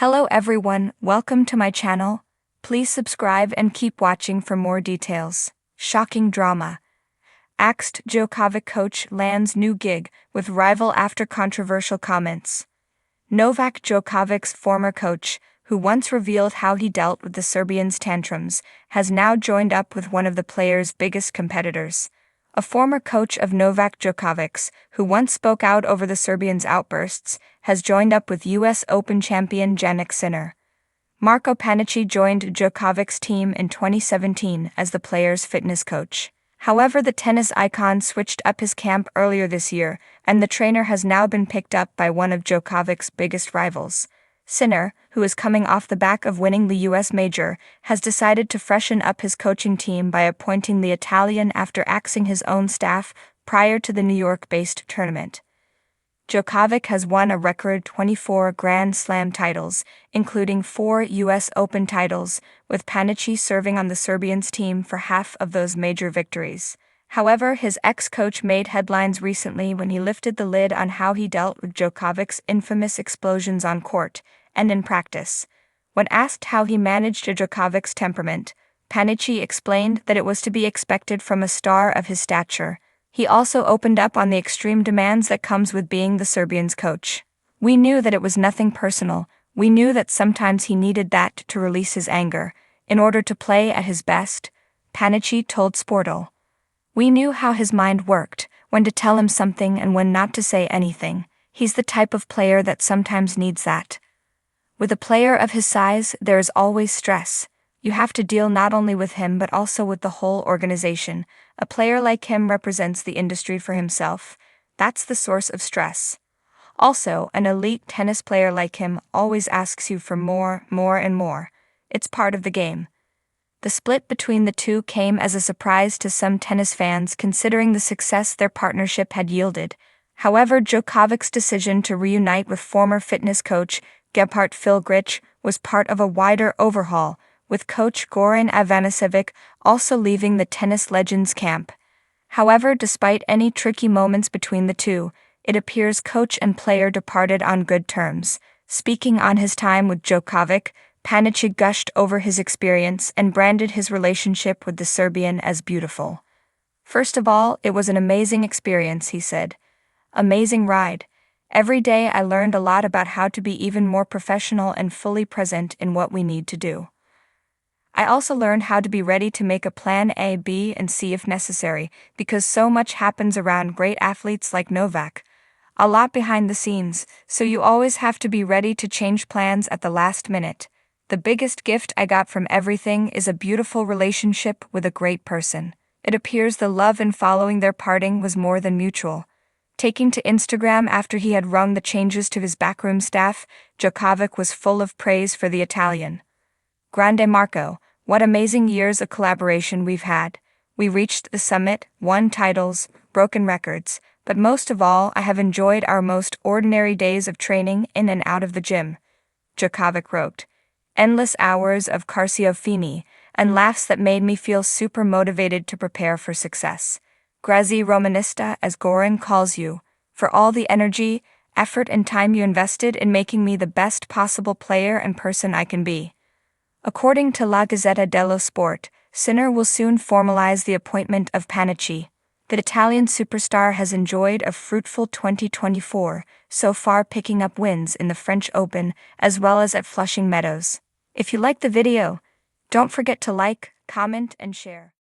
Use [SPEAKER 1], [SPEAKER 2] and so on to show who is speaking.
[SPEAKER 1] Hello everyone, welcome to my channel. Please subscribe and keep watching for more details. Shocking drama. Axed Djokovic coach lands new gig with rival after controversial comments. Novak Djokovic's former coach, who once revealed how he dealt with the Serbians' tantrums, has now joined up with one of the player's biggest competitors. A former coach of Novak Djokovic, who once spoke out over the Serbians' outbursts, has joined up with US Open champion Jannik Sinner. Marco Panicci joined Djokovic's team in 2017 as the player's fitness coach. However, the tennis icon switched up his camp earlier this year, and the trainer has now been picked up by one of Djokovic's biggest rivals. Sinner, who is coming off the back of winning the US major, has decided to freshen up his coaching team by appointing the Italian after axing his own staff prior to the New York-based tournament. Djokovic has won a record 24 Grand Slam titles, including 4 US Open titles, with Panicci serving on the Serbians team for half of those major victories. However, his ex-coach made headlines recently when he lifted the lid on how he dealt with Djokovic's infamous explosions on court and in practice. When asked how he managed Djokovic's temperament, Panicci explained that it was to be expected from a star of his stature. He also opened up on the extreme demands that comes with being the Serbians' coach. "We knew that it was nothing personal. We knew that sometimes he needed that to release his anger, in order to play at his best," Panicci told Sportal. "We knew how his mind worked, when to tell him something and when not to say anything. He's the type of player that sometimes needs that. With a player of his size, there is always stress. You have to deal not only with him but also with the whole organization. A player like him represents the industry for himself. That's the source of stress. Also, an elite tennis player like him always asks you for more and more. It's part of the game." The split between the two came as a surprise to some tennis fans considering the success their partnership had yielded. However, Djokovic's decision to reunite with former fitness coach Gebhard Filgrich was part of a wider overhaul, with coach Goran Ivanisevic also leaving the tennis legend's camp. However, despite any tricky moments between the two, it appears coach and player departed on good terms. Speaking on his time with Djokovic, Panicci gushed over his experience and branded his relationship with the Serbian as beautiful. "First of all, it was an amazing experience," he said. "Amazing ride. Every day I learned a lot about how to be even more professional and fully present in what we need to do. I also learned how to be ready to make a plan A, B, and C if necessary, because so much happens around great athletes like Novak. A lot behind the scenes, so you always have to be ready to change plans at the last minute. The biggest gift I got from everything is a beautiful relationship with a great person. It appears the love in following their parting was more than mutual." Taking to Instagram after he had rung the changes to his backroom staff, Djokovic was full of praise for the Italian. "Grande Marco, what amazing years of collaboration we've had. We reached the summit, won titles, broken records, but most of all I have enjoyed our most ordinary days of training in and out of the gym," Djokovic wrote. "Endless hours of cardio fini, and laughs that made me feel super motivated to prepare for success. Grazie Romanista, as Goran calls you, for all the energy, effort and time you invested in making me the best possible player and person I can be." According to La Gazzetta dello Sport, Sinner will soon formalize the appointment of Panicci. The Italian superstar has enjoyed a fruitful 2024, so far picking up wins in the French Open as well as at Flushing Meadows. If you like the video, don't forget to like, comment, and share.